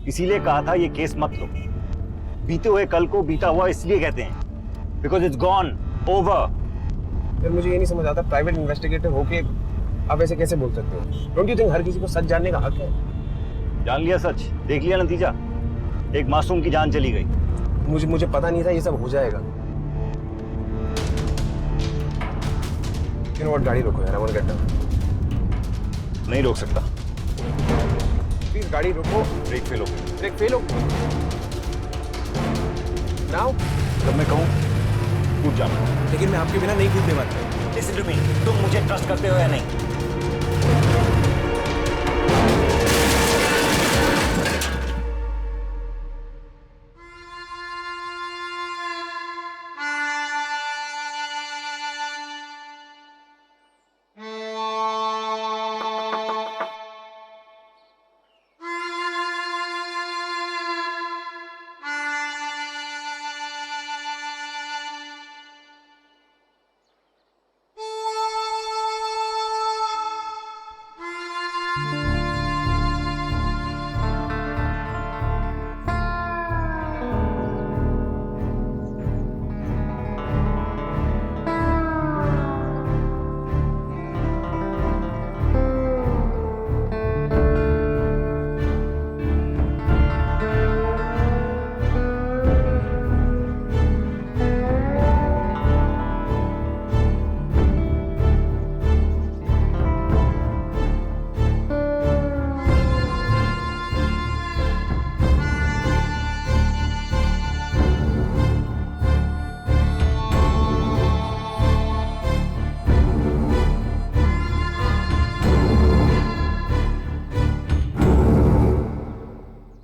इसीलिए कहा था ये केस मत लो। बीते हुए कल को बीता हुआ इसलिए कहते हैं बिकॉज इट्स गॉन ओवर। फिर मुझे ये नहीं समझ आता, प्राइवेट इन्वेस्टिगेटर होके आप ऐसे कैसे बोल सकते हो? डोंट यू थिंक हर किसी को सच जानने का हक है? जान लिया सच, देख लिया नतीजा, एक मासूम की जान चली गई। मुझे पता नहीं था ये सब हो जाएगा। यू नो व्हाट, गाड़ी रोको यार, I want to get down. नहीं रोक सकता। प्लीज गाड़ी रोको। ब्रेक फेल हो गई। ब्रेक फेल हो नाउ। जब मैं कहूँ कूद जाना। लेकिन मैं आपके बिना नहीं कूदने वाला। लिसन टू मी, तुम मुझे ट्रस्ट करते हो या नहीं?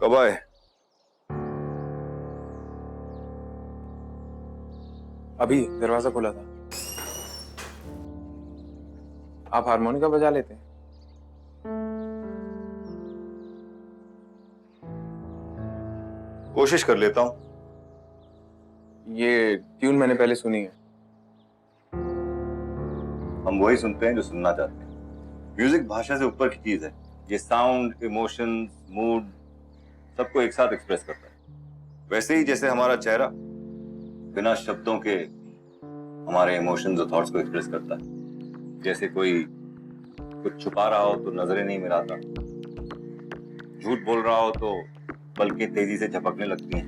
कब आए? अभी दरवाजा खुला था। आप हारमोनिका बजा लेते हैं? कोशिश कर लेता हूं। ये ट्यून मैंने पहले सुनी है। हम वही सुनते हैं जो सुनना चाहते हैं। म्यूजिक भाषा से ऊपर की चीज है। ये साउंड, इमोशंस, मूड सबको एक साथ एक्सप्रेस करता है। वैसे ही जैसे हमारा चेहरा बिना शब्दों के हमारे इमोशंस और थॉट्स को एक्सप्रेस करता है। जैसे कोई कुछ छुपा रहा हो तो नजरें नहीं मिलाता, झूठ बोल रहा हो तो पलकें तेजी से झपकने लगती हैं।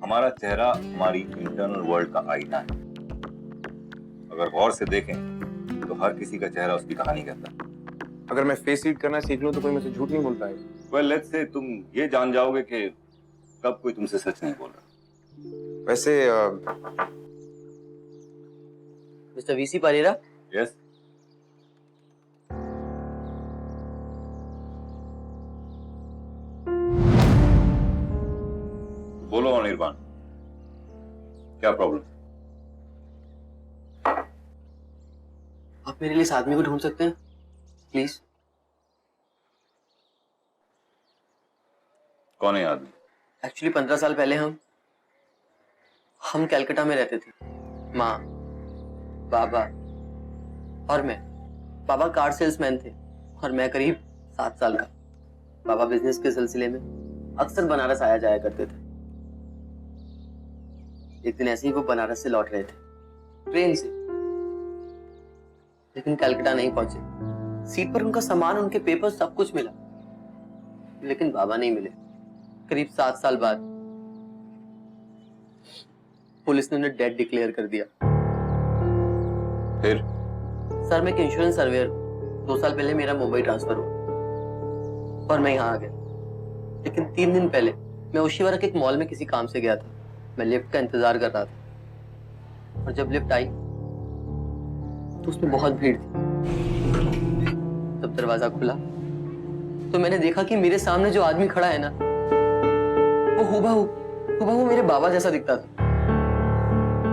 हमारा चेहरा हमारी इंटरनल वर्ल्ड का आईना है। अगर गौर से देखें तो हर किसी का चेहरा उसकी कहानी कहता है। अगर मैं फेस रीड करना सीख लूं तो कोई मुझसे झूठ नहीं बोल पाएगा। वेल लेट्स से तुम ये जान जाओगे कि कब कोई तुमसे सच नहीं बोल रहा। वैसे मिस्टर वीसी परेरा, यस, बोलो अनिर्बान, क्या प्रॉब्लम? आप मेरे लिए इस आदमी को ढूंढ सकते हैं प्लीज? कौन है ये आदमी? एक्चुअली 15 साल पहले हम कलकत्ता में रहते थे। माँ, बाबा और मैं। बाबा कार सेल्समैन थे और मैं करीब 7 साल का। बाबा बिजनेस के सिलसिले में अक्सर बनारस आया जाया करते थे। एक दिन ऐसे ही वो बनारस से लौट रहे थे ट्रेन से, लेकिन कलकत्ता नहीं पहुंचे। सीट पर उनका सामान, उनके पेपर, सब कुछ मिला, लेकिन बाबा नहीं मिले। करीब 7 साल बाद पुलिस ने उन्हें डेड डिक्लेयर कर दिया। फिर? सर, मैं एक इंश्योरेंस सर्वेयर हूं। 2 साल पहले मेरा मुंबई ट्रांसफर हुआ और मैं यहाँ आ गया। लेकिन 3 दिन पहले मैं उशीवारा के एक मॉल में किसी काम से गया था। मैं लिफ्ट का इंतजार कर रहा था और जब लिफ्ट आई तो उसमें बहुत भीड़ थी। जब दरवाजा खुला तो मैंने देखा कि मेरे सामने जो आदमी खड़ा है ना, वो हुबहू मेरे बाबा जैसा दिखता था।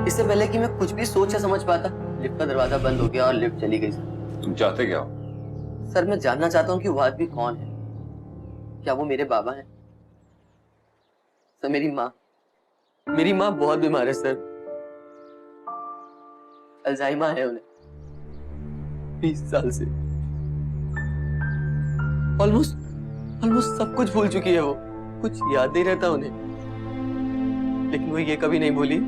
इससे पहले कि मैं कुछ भी सोच या समझ पाता, लिफ्ट का दरवाजा बंद हो गया और लिफ्ट चली गई। तुम चाहते क्या हो? सर, मैं जानना चाहता हूँ कि वो आदमी कौन है। क्या वो मेरे बाबा हैं? सर, मेरी माँ बहुत बीमार है सर। अल्जाइमर है उन्हें 20 साल से। ऑलमोस्ट सब कुछ भूल चुकी है वो, कुछ याद नहीं रहता उन्हें। लेकिन वो ये कभी नहीं भूली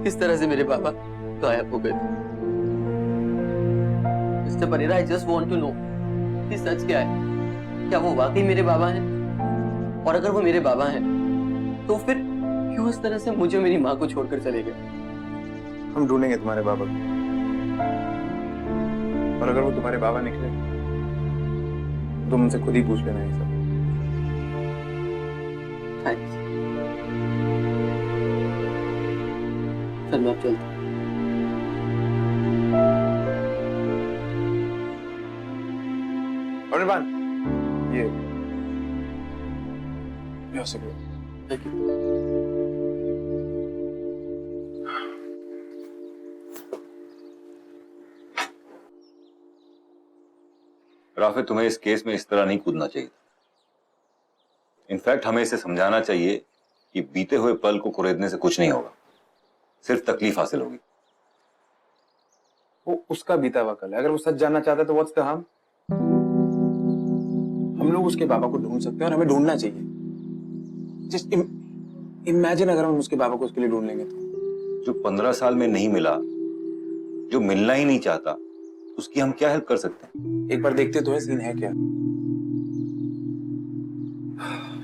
किस तरह से मेरे बाबा गायब हो गए थे। Mister Pereira, I just want to know कि सच क्या है। क्या वो वाकई मेरे बाबा हैं? और अगर वो मेरे बाबा हैं तो फिर क्यों इस तरह से मुझे मेरी माँ को छोड़कर चले गए? हम ढूंढेंगे तुम्हारे बाबा को, और अगर वो तुम्हारे बाबा निकले तो तुम उनसे खुद ही पूछ लेना ये सब। थैंक्स। चल मैं अब चलता हूँ। और निर्वाण, ये से थैंक यू। राफे, तुम्हें इस केस में इस तरह नहीं कूदना चाहिए। इनफैक्ट हमें इसे समझाना चाहिए कि बीते हुए पल को कुरेदने से कुछ नहीं होगा, सिर्फ तकलीफ हासिल होगी। वो उसका बीता हुआ कल है, अगर वो सच जानना चाहता है तो व्हाट्स द हार्म? हम लोग उसके बाबा को ढूंढ सकते हैं और हमें ढूंढना चाहिए। जस्ट इमेजिन अगर हम उसके बाबा को उसके लिए ढूंढ लेंगे तो। जो 15 साल में नहीं मिला, जो मिलना ही नहीं चाहता, उसकी हम क्या हेल्प कर सकते हैं? एक बार देखते तो है सीन है क्या।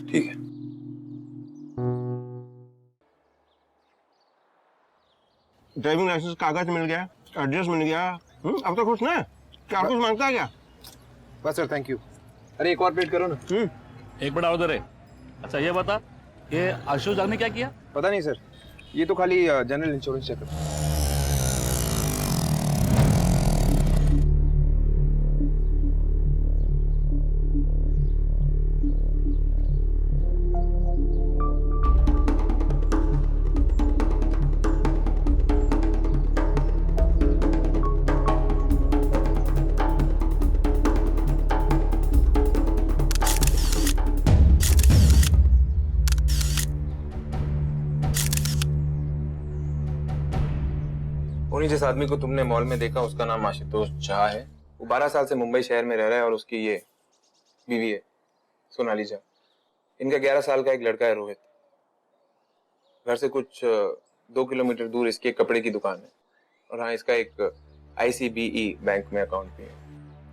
ठीक है। ड्राइविंग लाइसेंस कागज मिल गया, एड्रेस मिल गया। अब तो खुश ना? क्या कुछ मांगता है क्या? बस सर, थैंक यू। अरे एक और वेट करो ना। एक बड़ा उधर है। अच्छा ये बता, ये आशुष जाग ने क्या किया? पता नहीं सर, ये तो खाली जनरल इंश्योरेंस चेक है। उन्हीं जिस आदमी को तुमने मॉल में देखा उसका नाम आशुतोष झा है। वो 12 साल से मुंबई शहर में रह रहा है और उसकी ये बीवी है सोनाली झा। इनका 11 साल का एक लड़का है रोहित। घर से कुछ 2 किलोमीटर दूर इसकी एक कपड़े की दुकान है, और हाँ, इसका एक ICBE बैंक में अकाउंट भी है।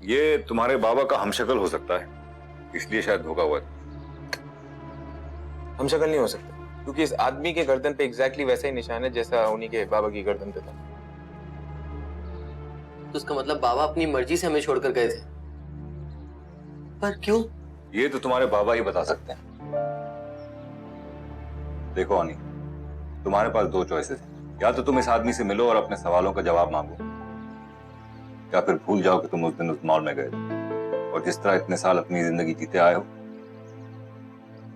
ये तुम्हारे बाबा का हमशक्ल हो सकता है, इसलिए शायद धोखा हुआ है। हमशक्ल नहीं हो सकता, क्योंकि इस आदमी के गर्दन पे एग्जैक्टली वैसा ही निशान है जैसा उन्हीं के बाबा की गर्दन पे था। तो उसका मतलब बाबा अपनी मर्जी से हमें छोड़कर गए थे, पर क्यों? ये तो तुम्हारे बाबा ही बता सकते हैं। देखो अनी, तुम्हारे पास 2 चॉइसेस हैं। या तो तुम इस आदमी से मिलो और अपने सवालों का जवाब मांगो, या फिर भूल जाओ कि तुम उस दिन उस मॉल में गए थे और जिस तरह इतने साल अपनी जिंदगी जीते आए हो,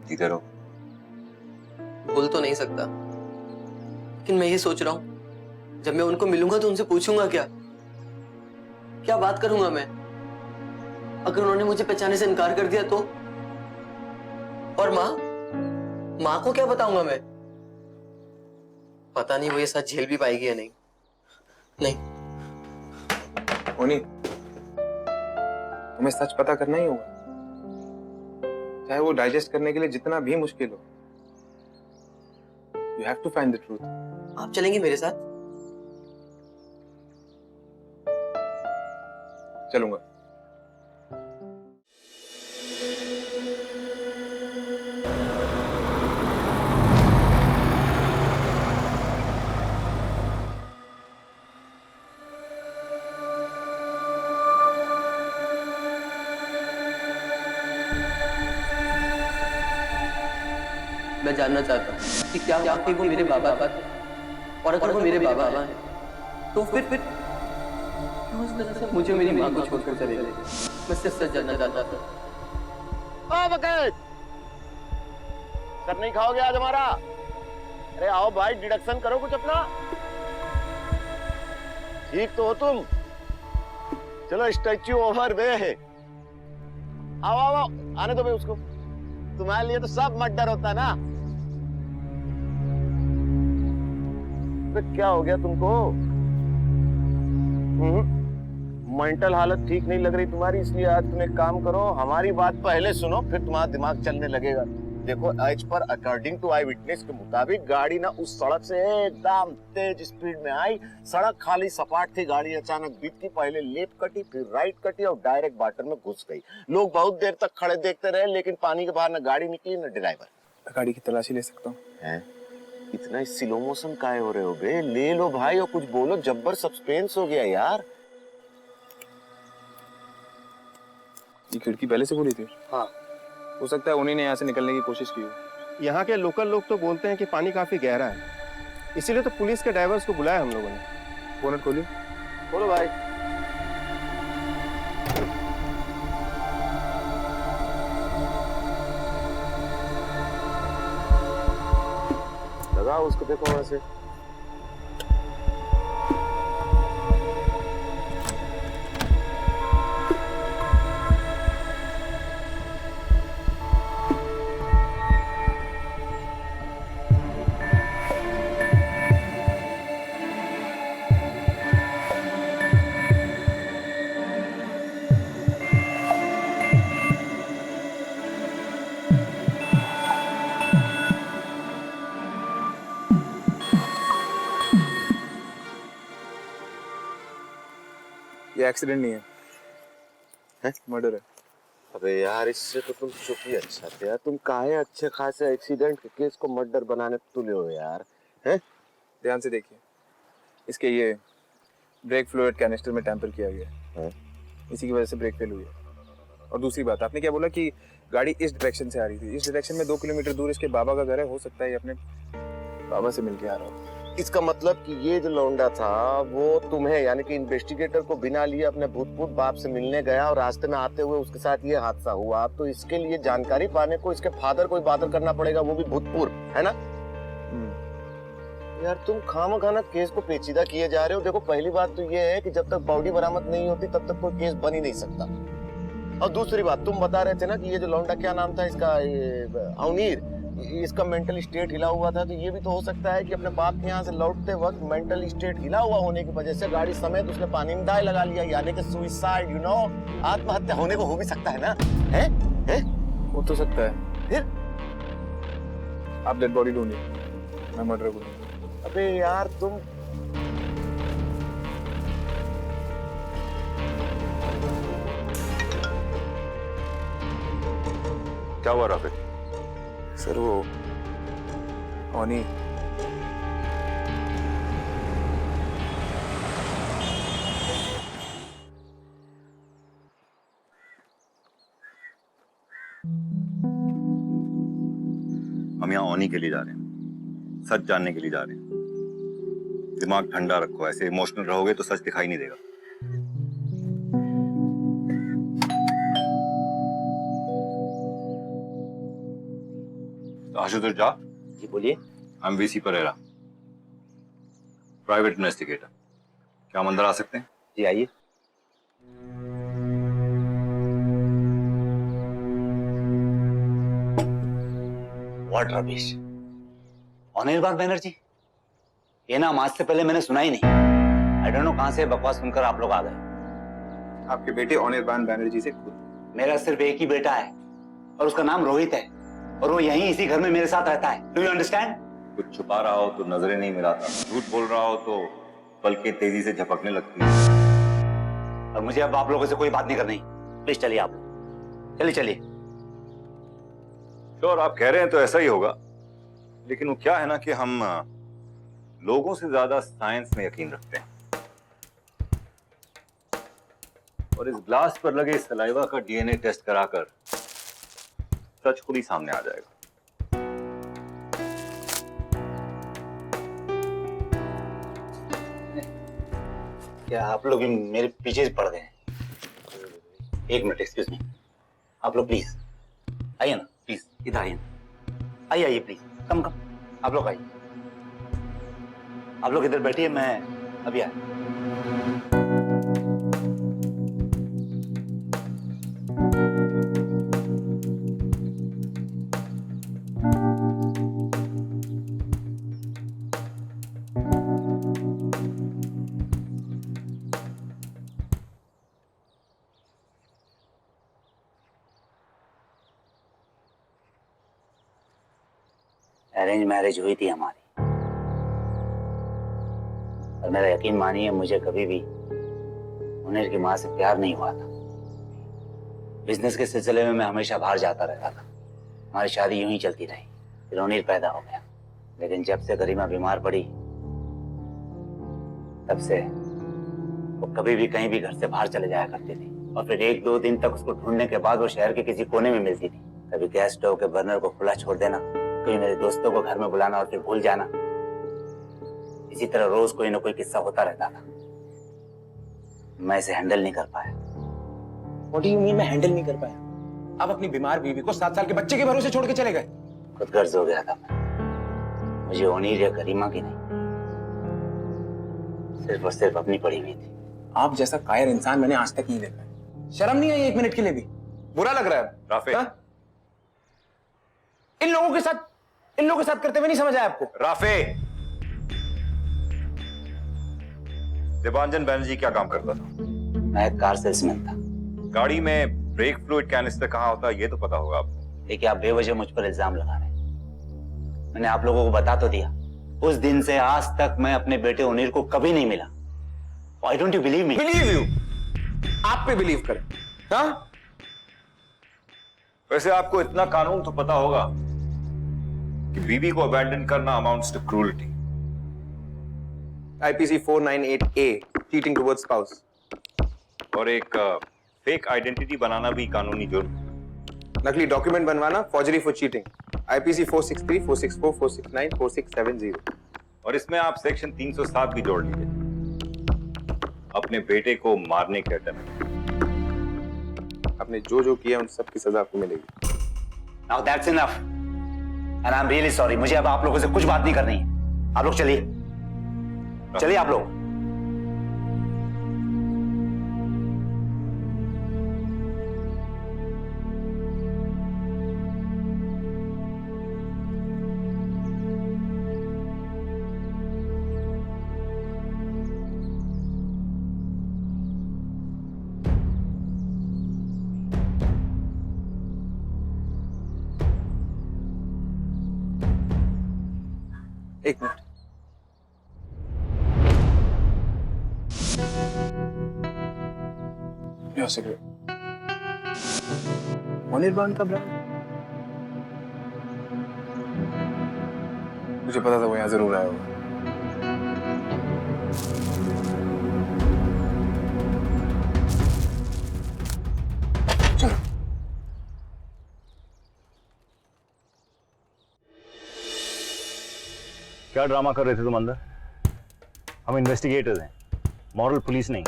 जीते रहो। भूल तो नहीं सकता, लेकिन मैं ये सोच रहा हूँ, जब मैं उनको मिलूंगा तो उनसे पूछूंगा क्या बात करूंगा मैं? अगर उन्होंने मुझे पहचाने से इनकार कर दिया तो? और माँ को क्या बताऊंगा मैं? पता नहीं वो ये सच झेल भी पाएगी या नहीं। ओनी, तुम्हें सच पता करना ही होगा, चाहे वो डाइजेस्ट करने के लिए जितना भी मुश्किल हो। You have to find the truth. आप चलेंगे मेरे साथ? चलूंगा। मैं जानना चाहता हूँ कि क्या वाकई वो मेरे बाबा थे, और अगर वो मेरे बाबा हैं तो फिर क्यों इस तरह से मुझे मेरी माँ को छोड़कर चले गए? मैं सिर्फ सच जानना चाहता था। बकैत, सर नहीं खाओगे आज हमारा? अरे आओ भाई, डिडक्शन करो कुछ अपना। ठीक तो हो तुम? चलो स्टैच्यू ओवर वे है। आओ आओ आओ, आने दो भाई उसको। तुम्हारे लिए तो सब मर्डर होता ना। तो क्या हो गया तुमको? मेंटल हालत ठीक नहीं लग रही तुम्हारी, इसलिए आज तुम एक काम करो, हमारी बात पहले सुनो, फिर तुम्हारा दिमाग चलने लगेगा। देखो, as per according to I witness के मुताबिक गाड़ी ना उस सड़क से एकदम तेज स्पीड में आई, सड़क खाली सपाट थी, गाड़ी अचानक बीत की, पहले लेफ्ट कटी, फिर राइट कटी और डायरेक्ट वाटर में घुस गई। लोग बहुत देर तक खड़े देखते रहे, लेकिन पानी के बाहर न गाड़ी निकली न ड्राइवर। गाड़ी की तलाशी ले सकता हूँ? इतना स्लो मोशन काहे हो रहे हो बे? ले लो भाई और कुछ बोलो, जब्बर सस्पेंस हो गया यार। ये खिड़की पहले से खुली थी? हाँ। हो सकता है उन्हीं ने यहाँ से निकलने की कोशिश की हो। यहाँ के लोकल लोग तो बोलते हैं कि पानी काफी गहरा है, इसीलिए तो पुलिस के ड्राइवर्स को बुलाया हम लोगों ने। बोनट खोलिए। बोलो भाई। लगाओ उसको, देखो वहां से। ये एक्सीडेंट नहीं है, मर्डर है। अबे यार, इससे तो तुम चुप ही अच्छा थे यार। तुम काहे अच्छे खासे एक्सीडेंट के केस को मर्डर बनाने तुले हो यार, हैं? ध्यान से देखिए, इसके ये ब्रेक फ्लूइड कैनिस्टर में टैंपर किया गया है, इसी की वजह से ब्रेक फेल हुई है। और दूसरी बात, आपने क्या बोला कि गाड़ी इस डायरेक्शन से आ रही थी? इस डायरेक्शन में 2 किलोमीटर दूर इसके बाबा का घर है, हो सकता है ये अपने बाबा से मिलके आ रहा हो। इसका मतलब कि ये जो लौंडा था वो तुम्हें, यानी कि इन्वेस्टिगेटर को बिना लिए अपने भूतपूर्व बाप से मिलने गया और रास्ते में आते हुए उसके साथ ये हादसा हुआ। तो इसके लिए जानकारी पाने को इसके फादर को बादर करना पड़ेगा, वो भी भूतपूर्व, है ना? यार तुम खामखाना केस को पेचीदा किए जा रहे हो। देखो, पहली बात तो ये है कि जब तक बॉडी बरामद नहीं होती तब तक कोई केस बन ही नहीं सकता। और दूसरी बात, तुम बता रहे थे ना कि ये जो लौंडा, क्या नाम था इसका, अवनीर, इसका मेंटल स्टेट हिला हुआ था। तो ये भी तो हो सकता है कि अपने बाप के यहाँ से लौटते वक्त मेंटल स्टेट हिला हुआ होने की वजह से गाड़ी समेत उसने पानी में दाए लगा लिया, यानी कि सुइसाइड, यू नो, आत्महत्या होने को हो भी सकता है ना? है? हो तो सकता है। फिर आप डेड बॉडी ढूंढिए, मैं मर्डर को ढूंढूंगा। अबे यार तुम, क्या हुआ राफे? सर वो ओनी, हम यहाँ ओनी के लिए जा रहे हैं, सच जानने के लिए जा रहे हैं। दिमाग ठंडा रखो, ऐसे इमोशनल रहोगे तो सच दिखाई नहीं देगा। तो आशुतोष जा। जी बोलिए। I am VC Pereira, private investigator. क्या हम अंदर आ सकते हैं? जी आइए। व्हाट रबिश, अनिर्बान बैनर्जी, ये नाम आज से पहले मैंने सुना ही नहीं। आई डोंट नो कहां से बकवास सुनकर आप लोग आ गए। आपके बेटे अनिर्बान बैनर्जी से खुद। मेरा सिर्फ एक ही बेटा है और उसका नाम रोहित है, और वो यहीं इसी घर में मेरे साथ रहता है। Do you understand? कुछ छुपा रहा हो तो नजरें नहीं मिलाता, झूठ बोल रहा हो तो पलकें तेजी से झपकने लगती है। और मुझे अब आप लोगों से कोई बात नहीं करनी। प्लीज चलिए, आप चलिए चलिए। श्योर, आप कह रहे हैं तो ऐसा ही होगा, लेकिन वो क्या है ना कि हम लोगों से ज्यादा साइंस में यकीन रखते हैं। और इस ग्लास पर लगे सलाइवा का डीएनए टेस्ट कराकर सच खुद ही सामने आ जाएगा। क्या आप लोग भी मेरे पीछे पड़ गए? एक मिनट, एक्सक्यूज मी। आप लोग प्लीज आइए ना, प्लीज इधर आइए। आइए आइए प्लीज, कम कम, आप लोग आइए। आप लोग इधर बैठिए, मैं अभी आया। अरेंज मैरिज हुई थी हमारी, और मेरा यकीन मानिए मुझे कभी भी मुनीर की माँ से प्यार नहीं हुआ था। बिजनेस के सिलसिले में मैं हमेशा बाहर जाता रहता था। हमारी शादी यूं ही चलती रही, फिर मुनीर पैदा हो गया। लेकिन जब से गरिमा बीमार पड़ी तब से वो कभी भी कहीं भी घर से बाहर चले जाया करती थी, और फिर 1-2 दिन तक उसको ढूंढने के बाद वो शहर के किसी कोने में मिलती थी। कभी गैस स्टोव के बर्नर को खुला छोड़ देना, कभी मेरे दोस्तों को घर में बुलाना और फिर भूल जाना। इसी तरह रोज कोई ना कोई किस्सा होता रहता था। मैं इसे हैंडल नहीं कर पाया। What do you mean मैं हैंडल नहीं कर पाया? आप अपनी बीमार बीवी को 7 साल के बच्चे के भरोसे छोड़ के चले गए। खुद गर्ज हो गया था मैं। मुझे मुनीर या गरिमा की नहीं, सिर्फ और सिर्फ अपनी पड़ी हुई थी। आप जैसा कायर इंसान मैंने आज तक नहीं देखा है। शर्म नहीं आई 1 मिनट के लिए भी? बुरा लग रहा है राफे। हाँ? इन लोगों के साथ करते हुए नहीं समझ आया आपको? राफे, देवांजन बैनर्जी क्या काम करता था? मैं एक कार सेल्समैन था। गाड़ी में ब्रेक फ्लूइड कैनिस्टर कहाँ होता है ये तो पता होगा आपको। देखिए, आप बेवजह मुझ पर इल्जाम लगा रहे हैं। मैंने आप लोगों को बता तो दिया, उस दिन से आज तक मैं अपने बेटे मुनीर को कभी नहीं मिला। Why don't you believe me? Believe you, आप पे बिलीव करें। हाँ? वैसे आपको इतना कानून तो पता होगा कि बीवी को अबैंडन करना amounts to cruelty. IPC 498A, cheating towards spouse. और एक फेक आइडेंटिटी बनाना भी कानूनी जुर्म। नकली डॉक्यूमेंट बनवाना, फॉर्जरी फॉर चीटिंग। IPC 463, 464, 469, 4670। और इसमें आप सेक्शन 307 भी जोड़ लीजिए, अपने बेटे को मारने के अटेम्प्ट। आपने जो किया उन सब की सजा आपको मिलेगी। Now that's enough. And I'm really sorry. मुझे अब आप लोगों से कुछ बात नहीं करनी है। आप लोग चलिए, चलिए आप लोग। एक मिनट। सिगरेट अनिर्बान का ब्रांड, मुझे पता था वो यहाँ जरूर आया होगा। चलो। क्या ड्रामा कर रहे थे तुम अंदर? हम इन्वेस्टिगेटर्स हैं, मॉरल पुलिस नहीं।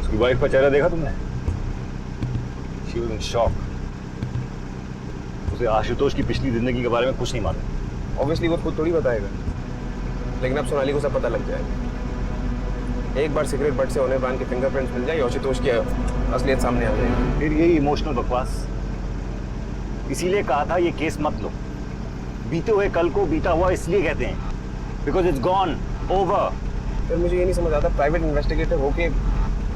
उसकी वाइफ का चेहरा देखा तुमने? She was in shock. उसे आशुतोष की पिछली जिंदगी के बारे में कुछ नहीं मालूम। ऑब्वियसली वो खुद थोड़ी बताएगा, लेकिन अब सोनाली को सब पता लग जाएगा। एक बार सिगरेट बट से अनिर्बान के फिंगरप्रिंट्स मिल जाए, आशुतोष की असलियत सामने आ जाएगी। फिर यही इमोशनल बकवास। इसीलिए कहा था ये केस मत लो। बीते हुए कल को बीता हुआ इसलिए कहते हैं, बिकॉज इट्स गॉन ओवर। फिर मुझे ये नहीं समझ आता, प्राइवेट इन्वेस्टिगेटर होके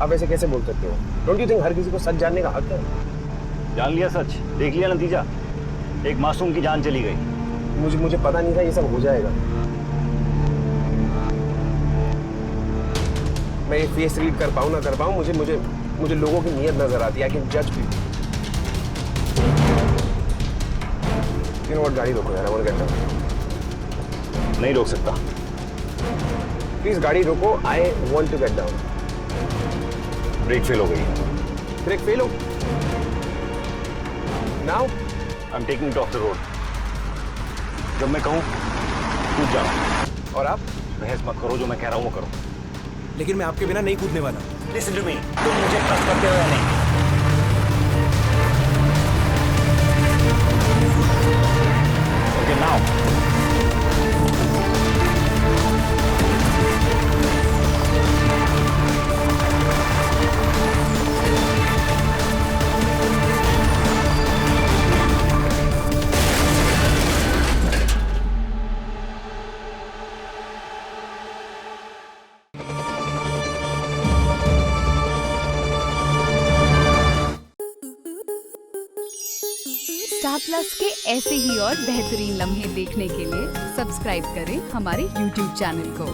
आप ऐसे कैसे बोल सकते हो? डोंट यू थिंक हर किसी को सच जानने का हक है? जान लिया सच, देख लिया नतीजा। एक मासूम की जान चली गई। मुझे पता नहीं था ये सब हो जाएगा। मैं ये फेस रीड कर पाऊँ ना कर पाऊँ, मुझे लोगों की नीयत नजर आती है। आई कैन जज पीपल। यू नो व्हाट, गाड़ी रोको यार, I want to get down. नहीं रोक सकता। प्लीज गाड़ी रोको, I want to get down. Brake fail हो गई। ब्रेक फेल हो? Now I am taking it off the road. जब मैं कहूँ कूद जाओ। और आप बहस मत करो, जो मैं कह रहा हूँ वो करो। लेकिन मैं आपके बिना नहीं कूदने वाला। Listen to me. तुम मुझे ट्रस्ट करते हो या नहीं? Okay, now. स्टार प्लस के ऐसे ही और बेहतरीन लम्हे देखने के लिए सब्सक्राइब करें हमारे YouTube चैनल को।